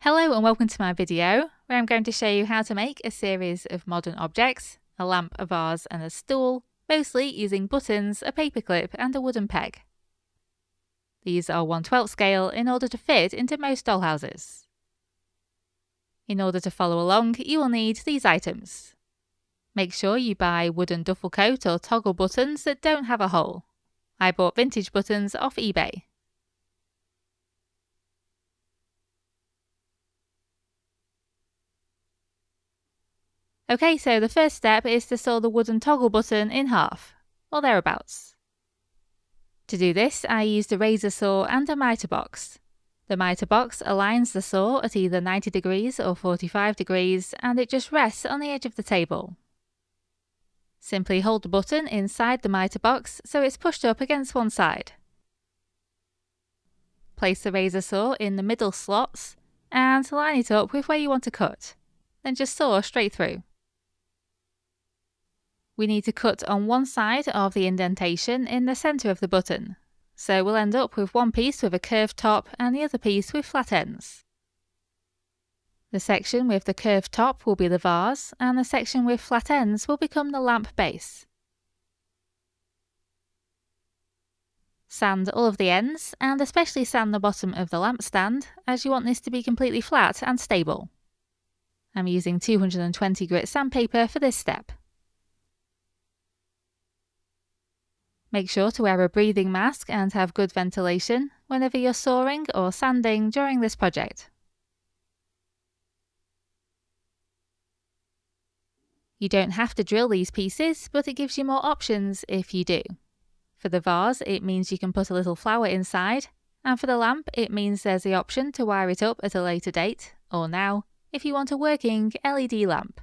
Hello and welcome to my video, where I'm going to show you how to make a series of modern objects, a lamp, a vase and a stool, mostly using buttons, a paperclip and a wooden peg. These are 1/12 scale in order to fit into most dollhouses. In order to follow along, you will need these items. Make sure you buy wooden duffel coat or toggle buttons that don't have a hole. I bought vintage buttons off eBay. Okay, so the first step is to saw the wooden toggle button in half, or thereabouts. To do this, I used a razor saw and a miter box. The miter box aligns the saw at either 90 degrees or 45 degrees, and it just rests on the edge of the table. Simply hold the button inside the miter box so it's pushed up against one side. Place the razor saw in the middle slots and line it up with where you want to cut. Then just saw straight through. We need to cut on one side of the indentation in the centre of the button, so we'll end up with one piece with a curved top and the other piece with flat ends. The section with the curved top will be the vase, and the section with flat ends will become the lamp base. Sand all of the ends, and especially sand the bottom of the lamp stand, as you want this to be completely flat and stable. I'm using 220 grit sandpaper for this step. Make sure to wear a breathing mask and have good ventilation whenever you're sawing or sanding during this project. You don't have to drill these pieces, but it gives you more options if you do. For the vase, it means you can put a little flower inside, and for the lamp, it means there's the option to wire it up at a later date, or now, if you want a working LED lamp.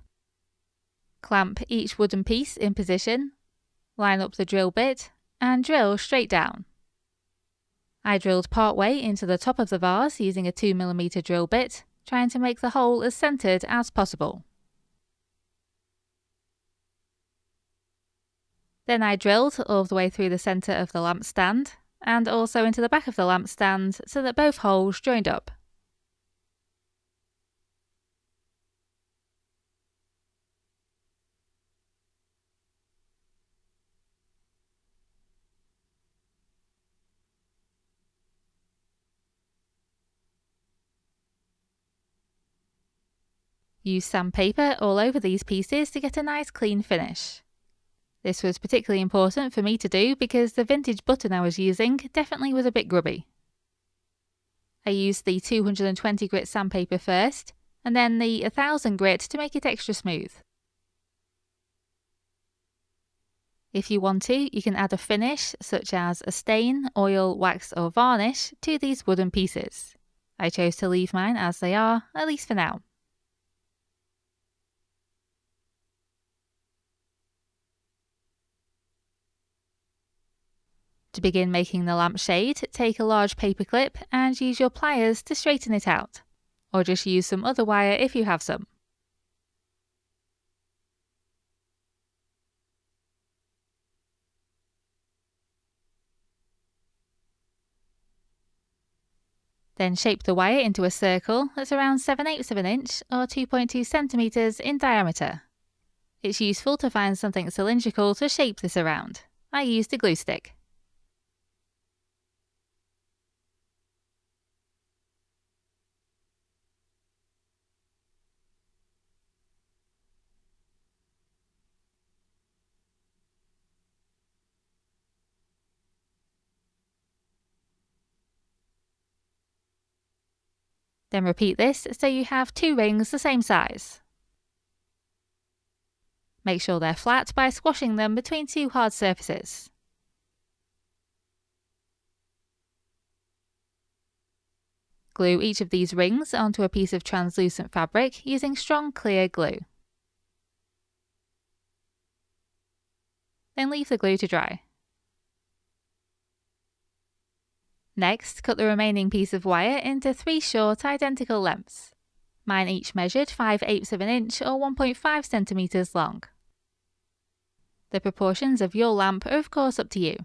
Clamp each wooden piece in position, line up the drill bit, and drill straight down. I drilled part way into the top of the vase using a 2mm drill bit, trying to make the hole as centred as possible. Then I drilled all the way through the centre of the lamp stand, and also into the back of the lamp stand so that both holes joined up. Use sandpaper all over these pieces to get a nice clean finish. This was particularly important for me to do because the vintage button I was using definitely was a bit grubby. I used the 220 grit sandpaper first, and then the 1000 grit to make it extra smooth. If you want to, you can add a finish such as a stain, oil, wax or varnish to these wooden pieces. I chose to leave mine as they are, at least for now. To begin making the lampshade, take a large paperclip and use your pliers to straighten it out, or just use some other wire if you have some. Then shape the wire into a circle that's around 7/8 of an inch or 2.2 centimeters in diameter. It's useful to find something cylindrical to shape this around. I used a glue stick. Then repeat this so you have two rings the same size. Make sure they're flat by squashing them between two hard surfaces. Glue each of these rings onto a piece of translucent fabric using strong clear glue. Then leave the glue to dry. Next, cut the remaining piece of wire into 3 short identical lengths. Mine each measured 5/8 of an inch or 1.5 centimeters long. The proportions of your lamp are of course up to you.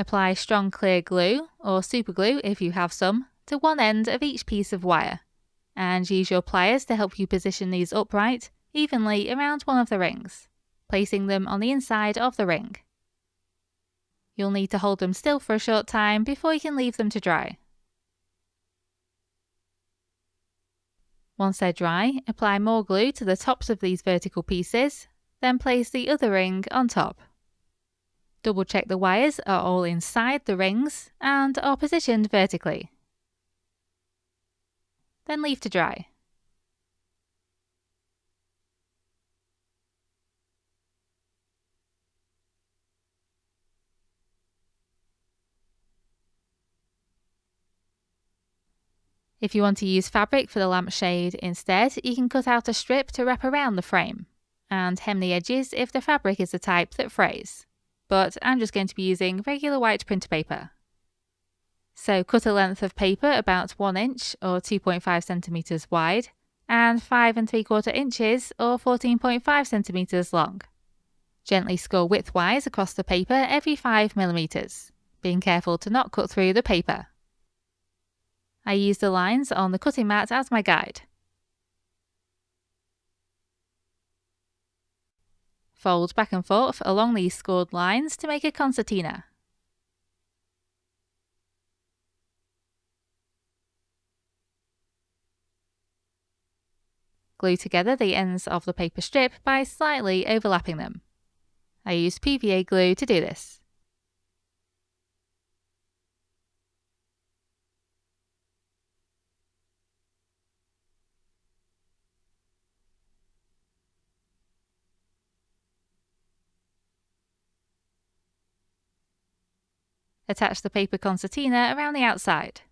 Apply strong clear glue, or super glue if you have some, to one end of each piece of wire, and use your pliers to help you position these upright, evenly around one of the rings, placing them on the inside of the ring. You'll need to hold them still for a short time before you can leave them to dry. Once they're dry, apply more glue to the tops of these vertical pieces, then place the other ring on top. Double check the wires are all inside the rings and are positioned vertically. Then leave to dry. If you want to use fabric for the lampshade instead, you can cut out a strip to wrap around the frame, and hem the edges if the fabric is the type that frays. But I'm just going to be using regular white printer paper. So cut a length of paper about 1 inch or 2.5 centimeters wide, and 5 3/4 inches or 14.5 centimeters long. Gently score widthwise across the paper every 5 millimeters, being careful to not cut through the paper. I use the lines on the cutting mat as my guide. Fold back and forth along these scored lines to make a concertina. Glue together the ends of the paper strip by slightly overlapping them. I use PVA glue to do this. Attach the paper concertina around the outside.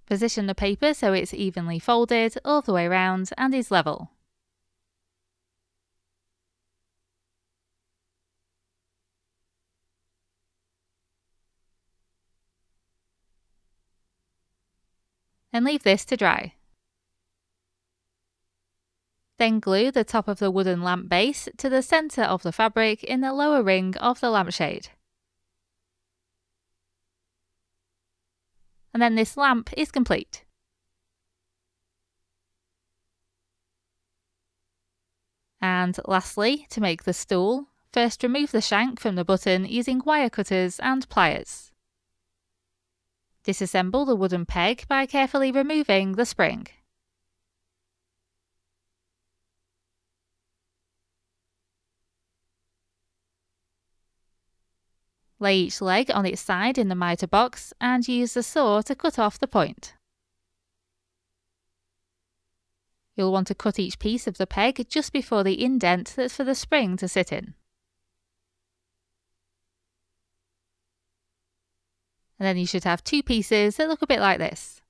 Position the paper so it's evenly folded all the way around and is level. And leave this to dry. Then glue the top of the wooden lamp base to the centre of the fabric in the lower ring of the lampshade. And then this lamp is complete. And lastly, to make the stool, first remove the shank from the button using wire cutters and pliers. Disassemble the wooden peg by carefully removing the spring. Lay each leg on its side in the mitre box and use the saw to cut off the point. You'll want to cut each piece of the peg just before the indent that's for the spring to sit in. And then you should have 2 pieces that look a bit like this.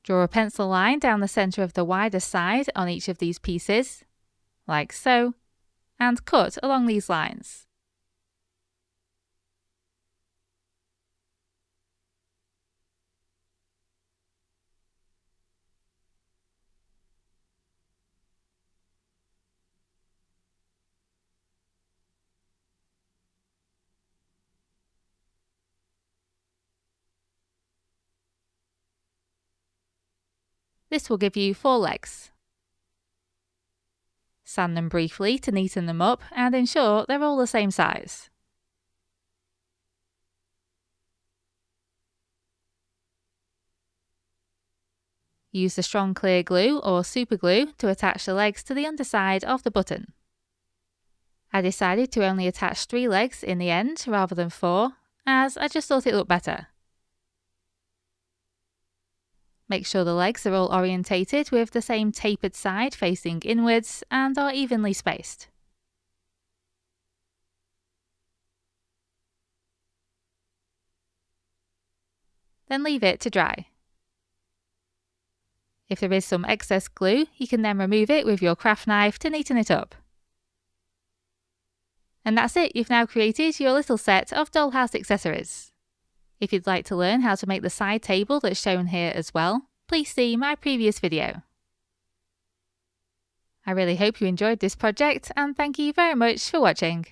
Draw a pencil line down the centre of the wider side on each of these pieces, like so, and cut along these lines. This will give you 4 legs. Sand them briefly to neaten them up and ensure they're all the same size. Use the strong clear glue or super glue to attach the legs to the underside of the button. I decided to only attach 3 legs in the end rather than 4, as I just thought it looked better. Make sure the legs are all orientated with the same tapered side facing inwards and are evenly spaced. Then leave it to dry. If there is some excess glue, you can then remove it with your craft knife to neaten it up. And that's it, you've now created your little set of dollhouse accessories. If you'd like to learn how to make the side table that's shown here as well, please see my previous video. I really hope you enjoyed this project, and thank you very much for watching.